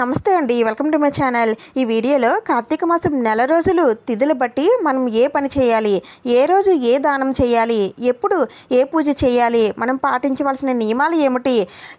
నమస్తే అండి, welcome to my channel. ఈ వీడియోలో కార్తీక మాసం నెల రోజులు తిథులు బట్టి మనం ఏ పని చేయాలి, ఏ రోజు ఏ దానం చేయాలి, ఎప్పుడు ఏ పూజ చేయాలి, మనం పాటించవలసిన నియమాలు ఏమిటి,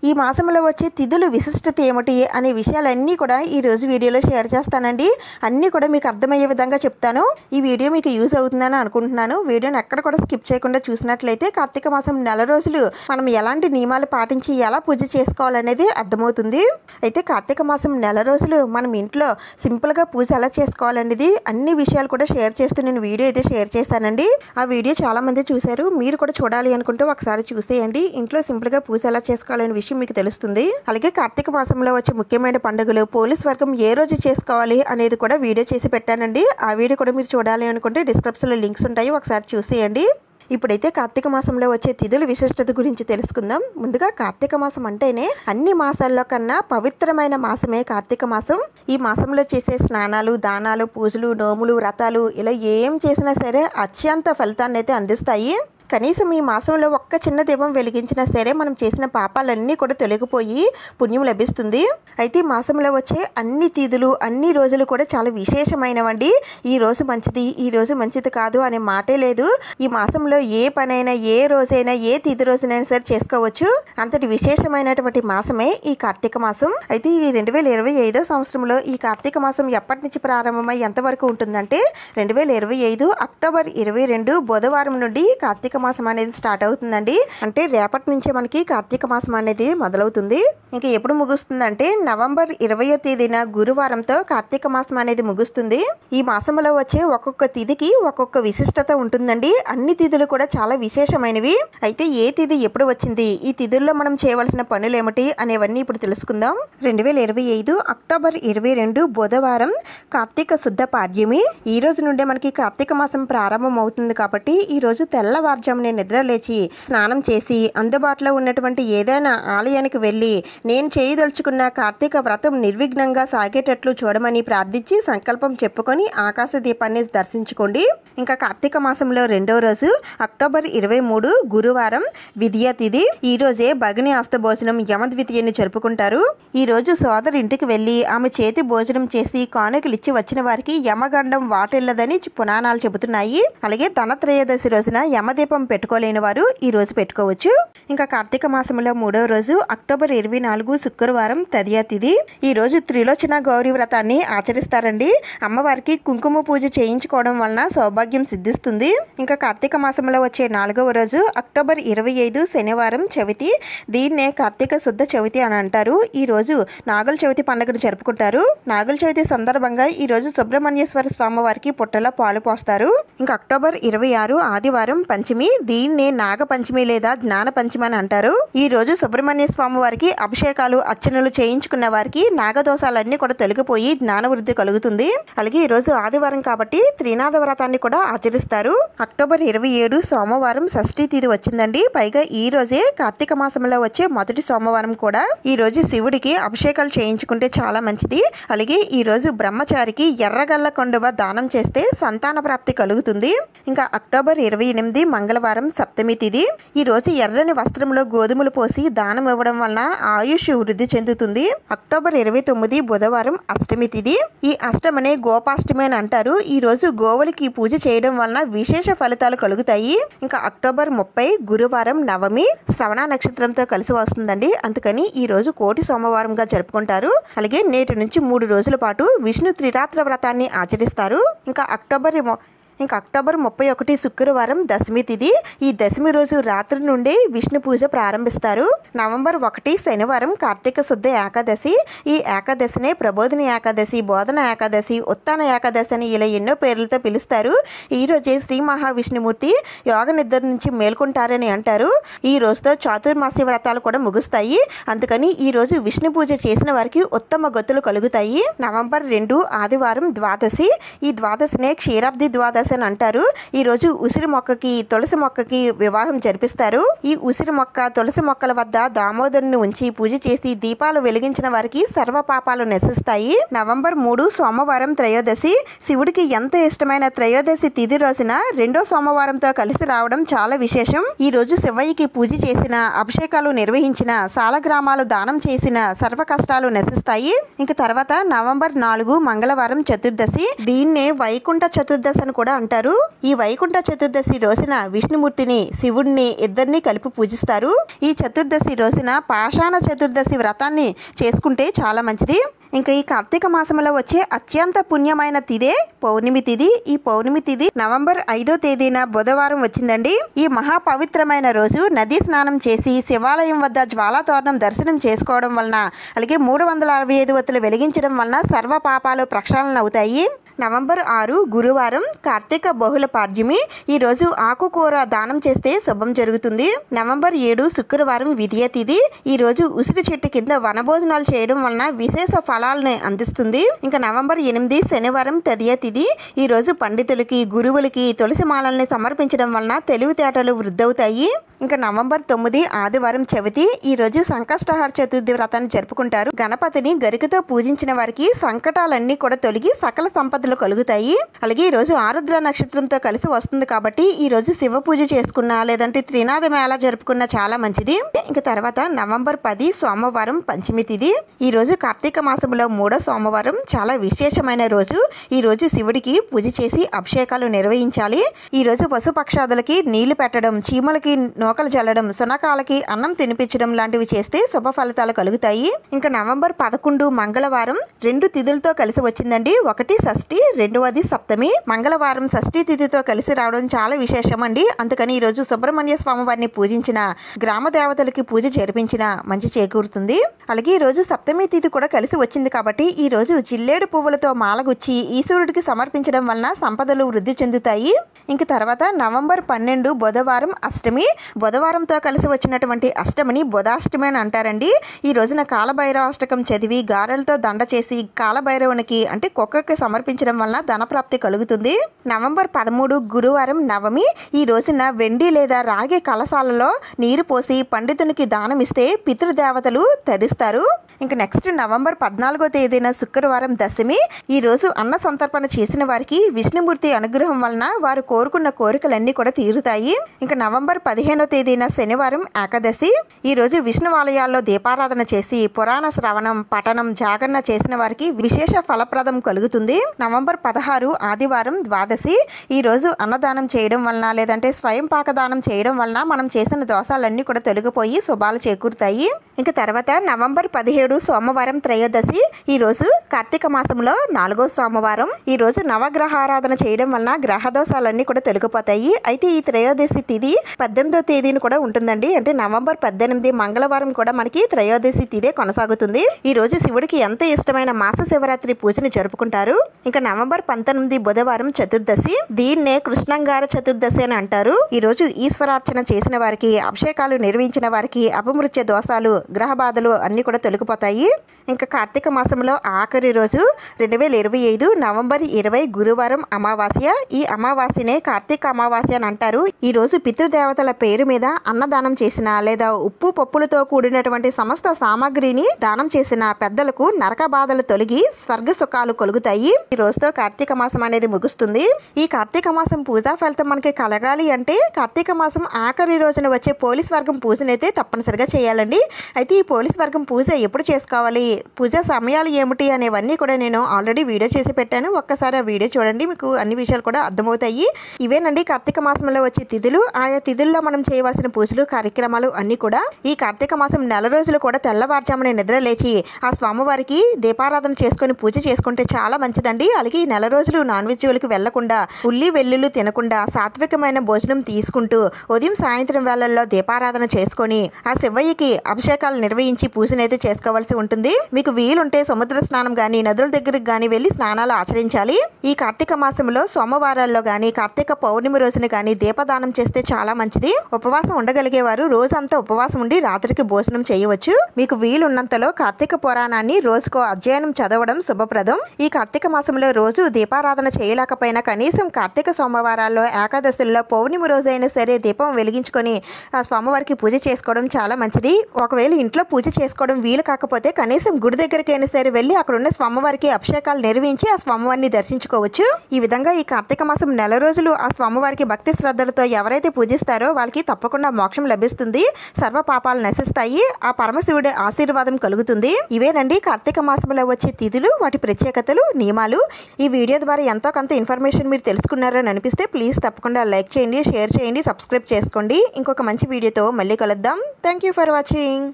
ఈ మాసంలో వచ్చే తిథులు విశిష్టత ఏమిటి అనే విషయాలన్నీ కూడా ఈరోజు వీడియోలో షేర్ చేస్తానండి. అన్నీ కూడా మీకు అర్థమయ్యే విధంగా చెప్తాను. ఈ వీడియో మీకు యూజ్ అవుతుందని అనుకుంటున్నాను. వీడియోని ఎక్కడ కూడా స్కిప్ చేయకుండా చూసినట్లయితే కార్తీక మాసం నెల రోజులు మనం ఎలాంటి నియమాలు పాటించి ఎలా పూజ చేసుకోవాలనేది అర్థమవుతుంది. అయితే కార్తీక మాసం నెల రోజులు మనం ఇంట్లో సింపుల్గా పూజ ఎలా చేసుకోవాలనేది అన్ని విషయాలు కూడా షేర్ చేస్తూ నేను వీడియో అయితే షేర్ చేశానండి. ఆ వీడియో చాలా మంది చూశారు. మీరు కూడా చూడాలి అనుకుంటే ఒకసారి చూసేయండి. ఇంట్లో సింపుల్గా పూజ ఎలా చేసుకోవాలనే విషయం మీకు తెలుస్తుంది. అలాగే కార్తీక మాసంలో వచ్చే ముఖ్యమైన పండుగలు, పోలీస్ వర్గం ఏ రోజు చేసుకోవాలి అనేది కూడా వీడియో చేసి పెట్టానండి. ఆ వీడియో కూడా మీరు చూడాలి అనుకుంటే డిస్క్రిప్షన్లో లింక్స్ ఉంటాయి, ఒకసారి చూసేయండి. ఇప్పుడైతే కార్తీక మాసంలో వచ్చే తిథుల విశిష్టత గురించి తెలుసుకుందాం. ముందుగా కార్తీక మాసం అంటేనే అన్ని మాసాల్లో కన్నా పవిత్రమైన మాసమే కార్తీక మాసం. ఈ మాసంలో చేసే స్నానాలు, దానాలు, పూజలు, నోములు, వ్రతాలు ఇలా ఏం చేసినా సరే అత్యంత ఫలితాన్ని అయితే అందిస్తాయి. కనీసం ఈ మాసంలో ఒక్క చిన్న దీపం వెలిగించినా సరే మనం చేసిన పాపాలన్నీ కూడా తొలగిపోయి పుణ్యం లభిస్తుంది. అయితే ఈ మాసంలో వచ్చే అన్ని తిథులు, అన్ని రోజులు కూడా చాలా విశేషమైనవండి. ఈ రోజు మంచిది, ఈ రోజు మంచిది కాదు అనే మాటే లేదు. ఈ మాసంలో ఏ పనైనా, ఏ రోజైనా, ఏ తిథి రోజునైనా సరే చేసుకోవచ్చు. అంతటి విశేషమైనటువంటి మాసమే ఈ కార్తీక మాసం. అయితే ఈ 2025 సంవత్సరంలో ఈ కార్తీక మాసం ఎప్పటి నుంచి ప్రారంభమై ఎంతవరకు ఉంటుందంటే 2025 అక్టోబర్ 22 బుధవారం నుండి కార్తీక మాసం అనేది స్టార్ట్ అవుతుందండి. అంటే రేపటి నుంచే మనకి కార్తీక మాసం అనేది మొదలవుతుంది. ఇంకా ఎప్పుడు ముగుస్తుందంటే నవంబర్ 20వ తేదీన గురువారంతో కార్తీక మాసం అనేది ముగుస్తుంది. ఈ మాసంలో వచ్చే ఒక్కొక్క తిథికి ఒక్కొక్క విశిష్టత ఉంటుందండి. అన్ని తిథులు కూడా చాలా విశేషమైనవి. అయితే ఏ తిథి ఎప్పుడు వచ్చింది, ఈ తిథుల్లో మనం చేయవలసిన పనులు ఏమిటి అనేవన్నీ ఇప్పుడు తెలుసుకుందాం. 2025 అక్టోబర్ 22 బుధవారం కార్తీక శుద్ధ పాడ్యమి. ఈ రోజు నుండే మనకి కార్తీక మాసం ప్రారంభం అవుతుంది కాబట్టి ఈ రోజు తెల్లవారుజామునే నిద్ర లేచి స్నానం చేసి అందుబాటులో ఉన్నటువంటి ఏదైనా ఆలయానికి వెళ్ళి నేను చేయదలుచుకున్న కార్తీక వ్రతం నిర్విఘ్నంగా సాగేటట్లు చూడమని ప్రార్థించి సంకల్పం చెప్పుకొని ఆకాశ దీపాన్ని దర్శించుకోండి. ఇంకా కార్తీక మాసంలో రెండో రోజు అక్టోబర్ 23 గురువారం విద్యా తిథి. ఈ రోజే భగిని హస్త భోజనం యమద్వితీయని జరుపుకుంటారు. ఈ రోజు సోదరు ఇంటికి వెళ్ళి ఆమె చేతి భోజనం చేసి కానుకలు ఇచ్చి వచ్చిన వారికి యమగండం వాటిల్లదని పురాణాలు చెబుతున్నాయి. అలాగే ధనత్రయోదశి రోజున యమదీపం పెట్టుకోలేని వారు ఈ రోజు పెట్టుకోవచ్చు. ఇంకా కార్తీక మాసంలో మూడవ రోజు అక్టోబర్ 24 శుక్రవారం తదియా తిథి. ఈ రోజు త్రిలోచన గౌరీ వ్రతాన్ని ఆచరిస్తారండి. అమ్మవారికి కుంకుమ పూజ చేయించుకోవడం వలన సౌభాగ్యం సిద్ధిస్తుంది. ఇంకా కార్తీక మాసంలో వచ్చే నాలుగవ రోజు అక్టోబర్ 25 శనివారం చవితి. దీన్నే కార్తీక శుద్ధ చవితి అని అంటారు. ఈ రోజు నాగుల చవితి పండుగను జరుపుకుంటారు. నాగుల చవితి సందర్భంగా ఈ రోజు సుబ్రహ్మణ్యేశ్వర స్వామి వారికి పుట్టలో పాలు పోస్తారు. ఇంకా అక్టోబర్ 26 ఆదివారం పంచమి. దీన్నే నాగ పంచమి లేదా జ్ఞాన పంచమి అని అంటారు. ఈ రోజు సుబ్రహ్మణ్య స్వామి వారికి అభిషేకాలు, అర్చనలు చేయించుకున్న వారికి నాగదోషాలన్నీ కూడా తొలగిపోయి జ్ఞాన వృద్ధి కలుగుతుంది. అలాగే ఈ రోజు ఆదివారం కాబట్టి త్రినాథ వ్రతాన్ని కూడా ఆచరిస్తారు. అక్టోబర్ 27 సోమవారం షష్ఠి తిథి వచ్చిందండి. పైగా ఈ రోజే కార్తీక మాసంలో వచ్చే మొదటి సోమవారం కూడా. ఈ రోజు శివుడికి అభిషేకాలు చేయించుకుంటే చాలా మంచిది. అలాగే ఈ రోజు బ్రహ్మచారికి ఎర్రగల్ల కొండవ దానం చేస్తే సంతాన ప్రాప్తి కలుగుతుంది. ఇంకా అక్టోబర్ 28 మంగళవారం సప్తమి తిథి. ఈ రోజు ఎర్రని వస్త్రంలో గోధుమలు పోసి దానం ఇవ్వడం వలన ఆయుష్ వృద్ధి చెందుతుంది. అక్టోబర్ 29 బుధవారం అష్టమి తిథి. ఈ అష్టమిని గోపాష్టమి అని అంటారు. ఈ రోజు గోవులకి పూజ చేయడం వలన విశేష ఫలితాలు కలుగుతాయి. ఇంకా అక్టోబర్ 30 గురువారం నవమి శ్రవణ నక్షత్రంతో కలిసి వస్తుందండి. అందుకని ఈ రోజు కోటి సోమవారంగా జరుపుకుంటారు. అలాగే నేటి నుంచి 3 రోజుల పాటు విష్ణు త్రిరాత్ర వ్రతాన్ని ఆచరిస్తారు. ఇంకా అక్టోబర్ 31 శుక్రవారం దశమి తిథి. ఈ దశమి రోజు రాత్రి నుండి విష్ణు పూజ ప్రారంభిస్తారు. నవంబర్ 1 శనివారం కార్తీక శుద్ధ ఏకాదశి. ఈ ఏకాదశినే ప్రబోధిని ఏకాదశి, బోధన ఏకాదశి, ఉత్తాన ఏకాదశి అని ఇలా ఎన్నో పేర్లతో పిలుస్తారు. ఈ రోజే శ్రీ మహావిష్ణుమూర్తి యోగ నిద్ర నుంచి మేల్కొంటారని అంటారు. ఈ రోజుతో చాతుర్మాస్య వ్రతాలు కూడా ముగుస్తాయి. అందుకని ఈ రోజు విష్ణు పూజ చేసిన వారికి ఉత్తమ గతులు కలుగుతాయి. నవంబర్ 2 ఆదివారం ద్వాదశి. ఈ ద్వాదశినే క్షీరాబ్ది ద్వాదశి చతుర్దశి అని అంటారు. ఈ రోజు ఉసిరి మొక్కకి తులసి మొక్కకి వివాహం జరిపిస్తారు. ఈ ఉసిరి మొక్క తులసి మొక్కల వద్ద దామోదరుని ఉంచి పూజ చేసి దీపాలు వెలిగించిన వారికి సర్వ పాపాలు నశిస్తాయి. నవంబర్ 3 సోమవారం త్రయోదశి. శివుడికి ఎంతో ఇష్టమైన త్రయోదశి తిథి రోజున రెండో సోమవారంతో కలిసి రావడం చాలా విశేషం. ఈ రోజు శివయ్యకి పూజ చేసిన, అభిషేకాలు నిర్వహించిన, సాలగ్రామాలు దానం చేసిన సర్వ కష్టాలు నశిస్తాయి. ఇంక తర్వాత నవంబర్ 4 మంగళవారం చతుర్దశి. దీన్నే వైకుంఠ చతుర్దశి అని కూడా అంటారు. ఈ వైకుంఠ చతుర్దశి రోజున విష్ణుమూర్తిని, శివుడిని ఇద్దరిని కలిపి పూజిస్తారు. ఈ చతుర్దశి రోజున పాషాణ చతుర్దశి వ్రతాన్ని చేసుకుంటే చాలా మంచిది. ఇంకా ఈ కార్తీక మాసంలో వచ్చే అత్యంత పుణ్యమైన తిథే పౌర్ణమి తిథి. ఈ పౌర్ణమి తిథి నవంబర్ 5వ తేదీన బుధవారం వచ్చిందండి. ఈ మహా పవిత్రమైన రోజు నదీ స్నానం చేసి శివాలయం వద్ద జ్వాలాతోరణం దర్శనం చేసుకోవడం వలన, అలాగే 365 ఒత్తులు వెలిగించడం వలన సర్వ పాపాలు ప్రక్షాళన అవుతాయి. నవంబర్ 6 గురువారం కార్తీక బహుళ పాడ్యమి. ఈ రోజు ఆకుకూర దానం చేస్తే శుభం జరుగుతుంది. నవంబర్ 7 శుక్రవారం విద్య తిథి. ఈ రోజు ఉసిరి చెట్టు కింద వనభోజనాలు చేయడం వలన విశేష ఫలాలను అందిస్తుంది. ఇంకా నవంబర్ 8 శనివారం తదియ తిథి. ఈ రోజు పండితులకి, గురువులకి తులసి మాలల్ని సమర్పించడం వలన తెలివితేటలు వృద్ధవుతాయి. ఇంకా నవంబర్ 9 ఆదివారం చవితి. ఈ రోజు సంకష్టహార చతుర్థి వ్రతాన్ని జరుపుకుంటారు. గణపతిని గరికతో పూజించిన వారికి సంకటాలన్నీ కూడా తొలగి సకల సంపదలు కలుగుతాయి. అలాగే ఈ రోజు ఆరుద్ర నక్షత్రంతో కలిసి వస్తుంది కాబట్టి ఈ రోజు శివ పూజ చేసుకున్నా, లేదంటే త్రినాథ మేళ జరుపుకున్నా చాలా మంచిది. ఇంకా తర్వాత నవంబర్ 10 సోమవారం పంచమి తిథి. ఈ రోజు కార్తీక మాసంలో 3వ సోమవారం చాలా విశేషమైన రోజు. ఈ రోజు శివుడికి పూజ చేసి అభిషేకాలు నిర్వహించాలి. ఈ రోజు పశుపక్షాదులకి నీళ్లు పెట్టడం, చీమలకి నూకలు జల్లడం, సునకాలకి అన్నం తినిపించడం లాంటివి చేస్తే శుభ ఫలితాలు కలుగుతాయి. ఇంకా నవంబర్ 11 మంగళవారం 2 తిథులతో కలిసి వచ్చిందండి. ఒకటి షష్ఠి, రెండవది సప్తమి. మంగళవారం షష్ఠి తిథితో కలిసి రావడం చాలా విశేషం అండి. అందుకని ఈ రోజు సుబ్రహ్మణ్య స్వామి వారిని పూజించిన, గ్రామ దేవతలకి పూజ జరిపించిన మంచి చేకూరుతుంది. అలాగే ఈ రోజు సప్తమి తిథి కూడా కలిసి వచ్చింది కాబట్టి ఈ రోజు జిల్లేడు పువ్వులతో మాలగుచ్చి ఈశ్వరుడికి సమర్పించడం వలన సంపదలు వృద్ధి చెందుతాయి. ఇంక తర్వాత నవంబర్ 12 బుధవారం అష్టమి. బుధవారంతో కలిసి వచ్చినటువంటి అష్టమిని బుధాష్టమి అని అంటారండి. ఈ రోజున కాలభైరవాష్టకం చదివి గారెలతో దండ చేసి కాలభైరవునికి అంటే కుక్కకి సమర్పించడం వలన ధనప్రాప్తి కలుగుతుంది. నవంబర్ 13 గురువారం నవమి. ఈ రోజున వెండి లేదా రాగి కలశాలలో నీరు పోసి పండితునికి దానం ఇస్తే పితృదేవతలు తరిస్తారు. ఇంక నెక్స్ట్ నవంబర్ 14వ తేదీన శుక్రవారం దశమి. ఈ రోజు అన్న సంతర్పణ చేసిన వారికి విష్ణుమూర్తి అనుగ్రహం వలన వారు కోరుకున్న కోరికలన్నీ కూడా తీరుతాయి. ఇంకా నవంబర్ 15వ తేదీన శనివారం ఏకాదశి. ఈ రోజు విష్ణు ఆలయాల్లో దీపారాధన చేసి పురాణ శ్రవణం, పఠనం, జాగరణ చేసిన వారికి విశేష ఫలప్రదం కలుగుతుంది. నవంబర్ 16 ఆదివారం ద్వాదశి. ఈ రోజు అన్నదానం చేయడం వలన, లేదంటే స్వయం పాకదానం చేయడం వలన మనం చేసిన దోషాలన్నీ కూడా తొలగిపోయి శుభాలు చేకూరుతాయి. ఇంకా తర్వాత నవంబర్ 17 సోమవారం త్రయోదశి. ఈ రోజు కార్తీక మాసంలో 4వ సోమవారం. ఈ రోజు నవగ్రహారాధన చేయడం వలన గ్రహ దోషాలన్నీ కూడా తొలగిపోతాయి. అయితే ఈ త్రయోదశి తిథి 18వ తేదీని కూడా ఉంటుందండి. అంటే నవంబర్ 18 మంగళవారం కూడా మనకి త్రయోదశి తిథి కొనసాగుతుంది. ఈ రోజు శివుడికి ఎంతో ఇష్టమైన మాస శివరాత్రి పూజని జరుపుకుంటారు. ఇంకా నవంబర్ 19 బుధవారం చతుర్దశి. దీన్నే కృష్ణంగార చతుర్దశి అని అంటారు. ఈ రోజు ఈశ్వరార్చన చేసిన వారికి, అభిషేకాలు నిర్వహించిన వారికి అపమృత్య దోషాలు, గ్రహ బాధలు అన్ని కూడా తొలగిపోతాయి. ఇంకా కార్తీక మాసంలో ఆఖరి రోజు 2025 నవంబర్ 20 గురువారం అమావాస్య. ఈ అమావాస్యనే కార్తీక అమావాస్య అని అంటారు. ఈ రోజు పితృదేవతల పేరు మీద అన్నదానం చేసిన, లేదా ఉప్పు పప్పులతో కూడినటువంటి సమస్త సామాగ్రిని దానం చేసిన పెద్దలకు నరక బాధలు తొలగి స్వర్గ సుఖాలు కలుగుతాయి. ఈ రోజుతో కార్తీక మాసం అనేది ముగుస్తుంది. ఈ కార్తీక మాసం పూజా ఫలితం మనకి కలగాలి అంటే కార్తీక మాసం ఆఖరి రోజున వచ్చే పోలీస్ వర్గం పూజనైతే తప్పనిసరిగా చేయాలండి. అయితే ఈ పోలీస్ వర్గం పూజ ఎప్పుడు చేసుకోవాలి, పూజా సమయాలు ఏమిటి అనేవన్నీ కూడా నేను ఆల్రెడీ వీడియో చేసి పెట్టాను. ఒక్కసారి ఆ వీడియో చూడండి, మీకు అన్ని విషయాలు కూడా అర్థమవుతాయి. ఇవేనండి కార్తీక మాసంలో వచ్చే తిథులు. ఆయా తిథుల్లో మనం చేయవలసిన పూజలు, కార్యక్రమాలు అన్నీ కూడా. ఈ కార్తీక మాసం నెల రోజులు కూడా తెల్లవారుజామున నిద్ర లేచి ఆ స్వామివారికి దీపారాధన చేసుకుని పూజ చేసుకుంటే చాలా మంచిదండి. అలాగే ఈ నెల రోజులు నాన్ వెజ్ జోలికి వెళ్లకుండా, ఉల్లి వెల్లుల్లి తినకుండా సాత్వికమైన భోజనం తీసుకుంటూ ఉదయం సాయంత్రం వేళల్లో దీపారాధన చేసుకొని ఆ శివయ్యకి అభిషేకాలు నిర్వహించి పూజనైతే చేసుకోవాల్సి ఉంటుంది. మీకు వీలుంటే సముద్ర స్నానం కానీ నదుల దగ్గరికి కానీ వెళ్ళి స్నానాలు ఆచరించాలి. ఈ కార్తీక మాసంలో సోమవారాల్లో కానీ కార్తీక పౌర్ణమి రోజున కానీ దీపదానం చేస్తే చాలా మంచిది. ఉపవాసం ఉండగలిగే వారు రోజంతా ఉపవాసం ఉండి రాత్రికి భోజనం చేయవచ్చు. మీకు వీలున్నంతలో కార్తీక పురాణాన్ని రోజుకో అధ్యయనం చదవడం శుభప్రదం. ఈ కార్తీక మాసంలో రోజు దీపారాధన చేయలేకపోయినా కనీసం కార్తీక సోమవారాల్లో ఏకాదశుల్లో పౌర్ణమి రోజైనా సరే దీపం వెలిగించుకొని ఆ స్వామివారికి పూజ చేసుకోవడం చాలా మంచిది. ఒకవేళ ఇంట్లో పూజ చేసుకోవడం వీలు కాకపోతే కనీసం గుడి దగ్గరికైనా సరే వెళ్ళి అక్కడ ఉన్న స్వామివారికి అభిషేకాలు నిర్వహించి ఆ స్వామివారిని దర్శించుకోవచ్చు. ఈ విధంగా ఈ కార్తీక మాసం నెల రోజులు ఆ స్వామివారికి భక్తి శ్రద్ధలతో ఎవరైతే పూజిస్తారో వాళ్ళకి తప్పకుండా మోక్షం లభిస్తుంది. సర్వ పాపాలు నశిస్తాయి. ఆ పరమశివుడి ఆశీర్వాదం కలుగుతుంది. ఇవేనండి కార్తీక మాసంలో వచ్చే తిథులు, వాటి ప్రత్యేకతలు, నియమాలు. ఈ వీడియో ద్వారా ఎంతో కొంత ఇన్ఫర్మేషన్ మీరు తెలుసుకున్నారని అనిపిస్తే ప్లీజ్ తప్పకుండా లైక్ చేయండి, షేర్ చేయండి, సబ్స్క్రైబ్ చేసుకోండి. ఇంకొక మంచి వీడియోతో మళ్ళీ కలుద్దాం. Thank you for watching.